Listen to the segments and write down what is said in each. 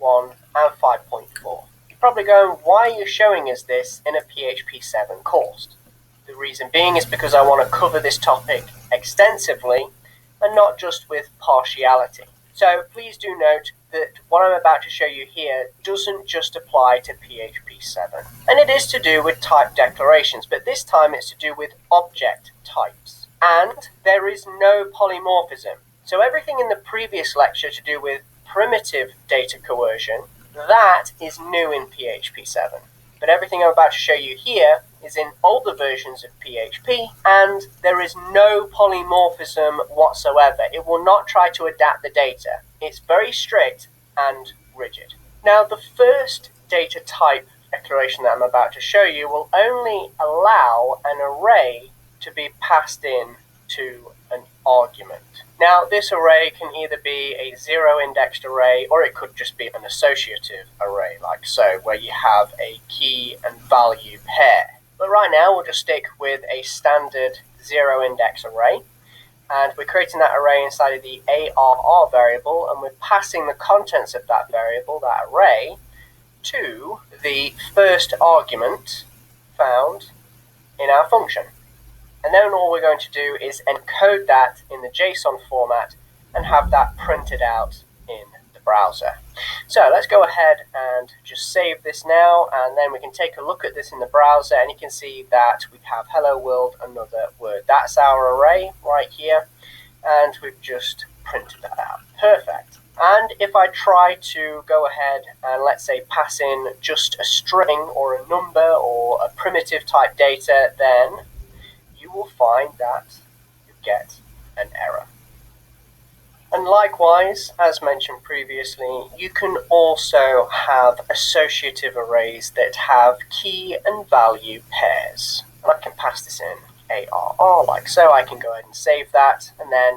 5.1 and 5.4. You're probably going, why are you showing us this in a PHP 7 course? The reason being is because I want to cover this topic extensively and not just with partiality. So please do note that what I'm about to show you here doesn't just apply to PHP 7. And it is to do with type declarations, but this time it's to do with object types. And there is no polymorphism. So everything in the previous lecture to do with primitive data coercion, that is new in PHP 7. But everything I'm about to show you here is in older versions of PHP, and there is no polymorphism whatsoever. It will not try to adapt the data. It's very strict and rigid. Now, the first data type declaration that I'm about to show you will only allow an array to be passed in to an argument. Now, this array can either be a zero-indexed array, or it could just be an associative array, like so, where you have a key and value pair. But right now, we'll just stick with a standard zero-index array, and we're creating that array inside of the ARR variable, and we're passing the contents of that variable, that array, to the first argument found in our function. And then all we're going to do is encode that in the JSON format and have that printed out in the browser. So let's go ahead and just save this now, and then we can take a look at this in the browser, and you can see that we have hello world, another word. That's our array right here, and we've just printed that out. Perfect. And if I try to go ahead and, let's say, pass in just a string or a number or a primitive type data, then you will find that you get an error. And likewise, as mentioned previously, you can also have associative arrays that have key and value pairs. And I can pass this in ARR like so. I can go ahead and save that, and then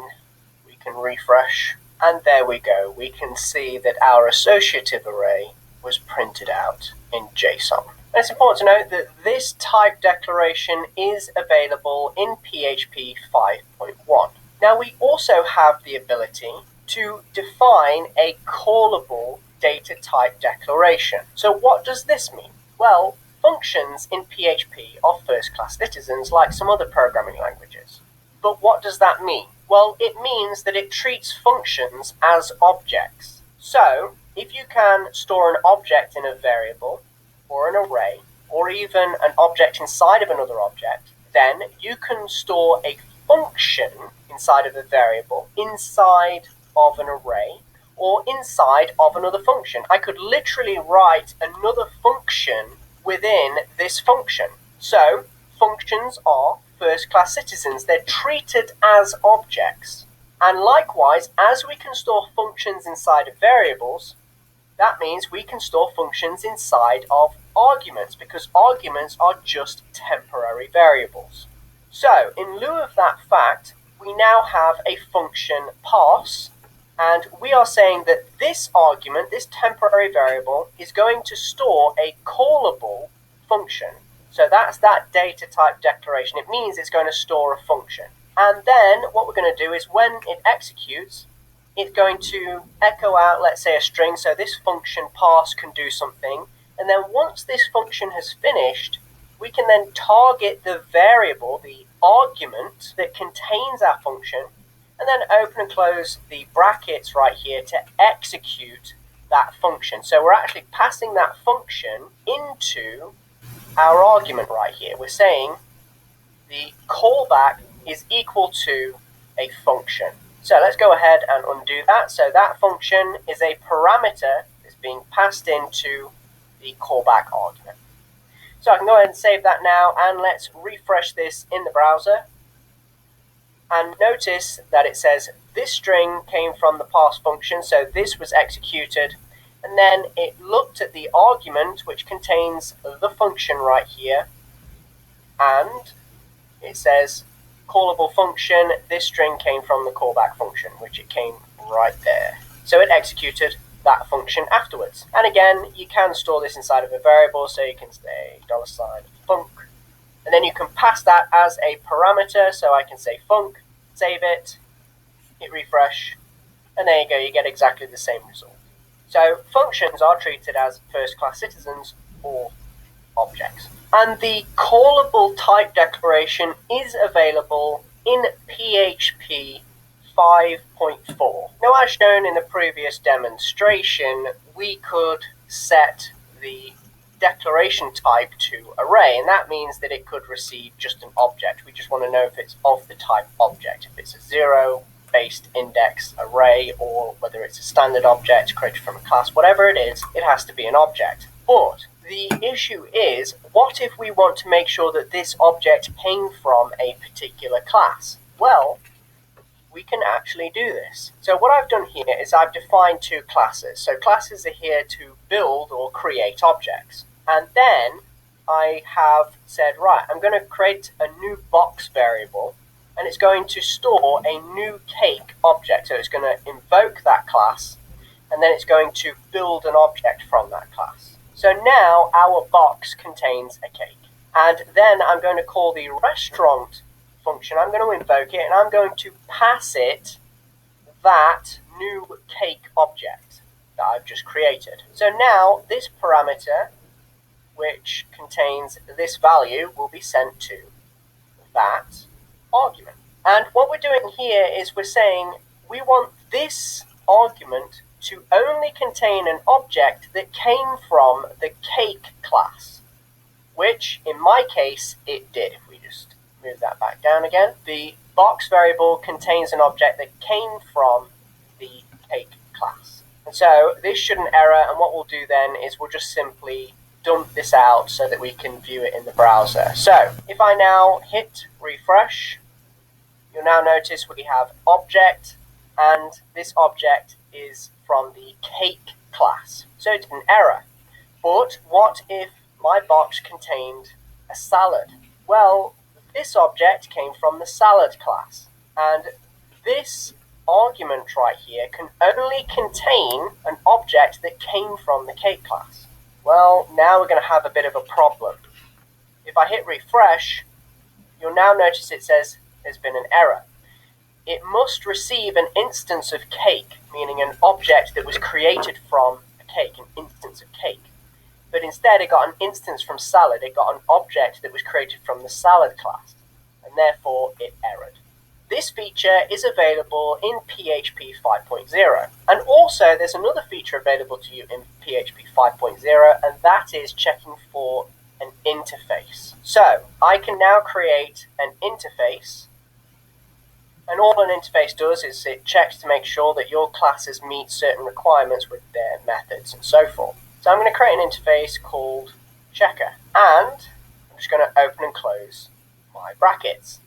we can refresh, and there we go. We can see that our associative array was printed out in JSON. And it's important to note that this type declaration is available in PHP 5.1. Now, we also have the ability to define a callable data type declaration. So what does this mean? Well, functions in PHP are first-class citizens like some other programming languages. But what does that mean? Well, it means that it treats functions as objects. So, if you can store an object in a variable, or an array, or even an object inside of another object, then you can store a function inside of a variable, inside of an array, or inside of another function. I could literally write another function within this function. So, functions are first-class citizens. They're treated as objects. And likewise, as we can store functions inside of variables, that means we can store functions inside of arguments, because arguments are just temporary variables. So, in lieu of that fact, we now have a function pass, and we are saying that this argument, this temporary variable, is going to store a callable function. So that's that data type declaration. It means it's going to store a function. And then what we're going to do is when it executes, it's going to echo out, let's say, a string. So this function pass can do something. And then once this function has finished, we can then target the variable, the argument that contains our function, and then open and close the brackets right here to execute that function. So we're actually passing that function into our argument right here. We're saying the callback is equal to a function. So let's go ahead and undo that. So that function is a parameter that's being passed into the callback argument. So I can go ahead and save that now, and let's refresh this in the browser. And notice that it says this string came from the pass function, so this was executed. And then it looked at the argument, which contains the function right here, and it says callable function, this string came from the callback function, which it came right there. So it executed that function afterwards. And again, you can store this inside of a variable, so you can say $func, and then you can pass that as a parameter, so I can say func, save it, hit refresh, and there you go, you get exactly the same result. So functions are treated as first-class citizens or objects. And the callable type declaration is available in PHP 5.4. Now, as shown in the previous demonstration, we could set the declaration type to array, and that means that it could receive just an object. We just want to know if it's of the type object, if it's a zero-based index array, or whether it's a standard object created from a class. Whatever it is, it has to be an object. But the issue is, what if we want to make sure that this object came from a particular class? Well, we can actually do this. So what I've done here is I've defined two classes. So classes are here to build or create objects. And then I have said, right, I'm going to create a new box variable, and it's going to store a new cake object. So it's going to invoke that class, and then it's going to build an object from that class. So now our box contains a cake. And then I'm going to call the restaurant function. I'm going to invoke it, and I'm going to pass it that new cake object that I've just created. So now this parameter, which contains this value, will be sent to that argument. And what we're doing here is we're saying we want this argument to only contain an object that came from the cake class, which in my case it did. If we just move that back down again, the box variable contains an object that came from the cake class. And so this shouldn't error, and what we'll do then is we'll just simply dump this out so that we can view it in the browser. So if I now hit refresh, you'll now notice we have object, and this object is from the cake class. So it's an error. But what if my box contained a salad? Well, this object came from the salad class, and this argument right here can only contain an object that came from the cake class. Well, now we're going to have a bit of a problem. If I hit refresh, you'll now notice it says there's been an error. It must receive an instance of cake, meaning an object that was created from a cake, an instance of cake. But instead it got an instance from salad. It got an object that was created from the salad class, and therefore it errored. This feature is available in PHP 5.0. And also there's another feature available to you in PHP 5.0, and that is checking for an interface. So I can now create an interface, and all an interface does is it checks to make sure that your classes meet certain requirements with their methods and so forth. So I'm going to create an interface called checker, and I'm just going to open and close my brackets.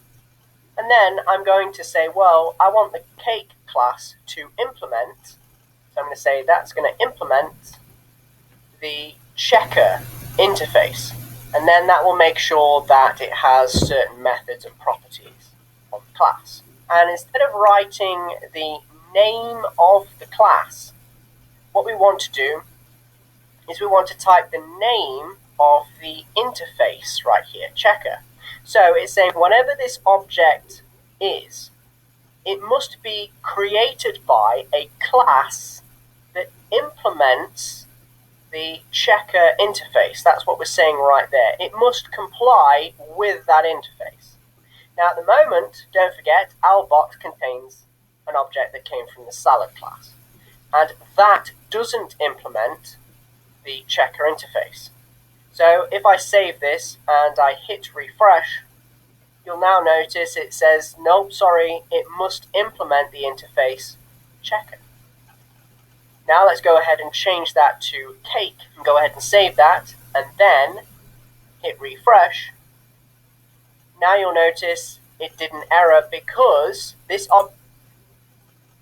And then I'm going to say, well, I want the cake class to implement. So I'm going to say that's going to implement the checker interface. And then that will make sure that it has certain methods and properties of the class. And instead of writing the name of the class, what we want to do is we want to type the name of the interface right here, checker. So it's saying whatever this object is, it must be created by a class that implements the checker interface. That's what we're saying right there. It must comply with that interface. Now at the moment, don't forget, our box contains an object that came from the salad class, and that doesn't implement the checker interface. So if I save this and I hit refresh, you'll now notice it says, nope, sorry, it must implement the interface checker. Now let's go ahead and change that to cake, and go ahead and save that, and then hit refresh. Now you'll notice it did an error because this